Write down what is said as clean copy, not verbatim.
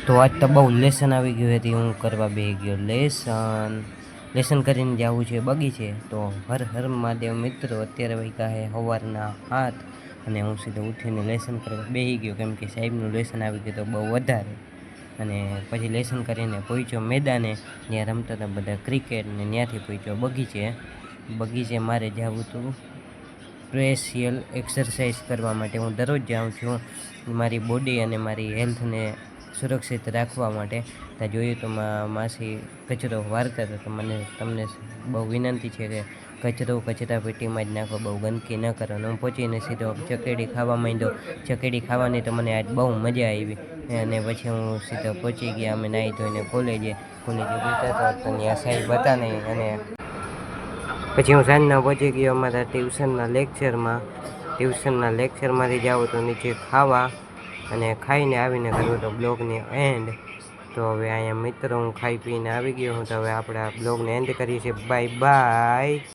તો આજ તો બહુ લેસન આવી ગયું હતી, હું કરવા બેસી ગયો લેસન કરીને જવું છે બગીચે. તો હર હર મહાદેવ મિત્રો, અત્યારે વાગ્યા છે સવારના 7 અને હું સીધો ઉઠીને લેસન કરવા બેસી ગયો, કેમ કે સાહેબનું લેસન આવી ગયું તો બહુ વધારે. અને પછી લેસન કરીને પહોંચ્યો મેદાને, ત્યાં રમતા હતા બધા ક્રિકેટ, ને ત્યાંથી પહોંચ્યો બગીચે મારે જવું હતું સ્પેશિયલ એક્સરસાઇઝ કરવા માટે. હું દરરોજ જાઉં છું મારી બોડી અને મારી હેલ્થને સુરક્ષિત રાખવા માટે. ત્યાં જોયું તો માસી કચરો વારતા હતા, તો તમને બહુ વિનંતી છે કે કચરો કચરા પેટીમાં જ નાખો, બહુ ગંદકી ન કરો. હું પહોંચીને સીધો ચકેડી ખાવા માંડ્યો. ચકેડી ખાવાની તો મને આજ બહુ મજા આવી, અને પછી હું સીધો પહોંચી ગયા અમે નાહી ધોઈને કોલેજે જતા હતા, તો ત્યાં સાહેબ હતા નહીં. અને પછી હું સાંજના પહોંચી ગયો અમારા ટ્યુશનના લેક્ચરમાંથી જાઉં તો નીચે ખાવા, અને ખાઈને આવીને કર્યો તો બ્લોગની એન્ડ. તો હવે અહીંયા મિત્રો હું ખાઈ પીને આવી ગયો હું, તો હવે આપણે આ બ્લોગને એન્ડ કરીએ છીએ. Bye bye.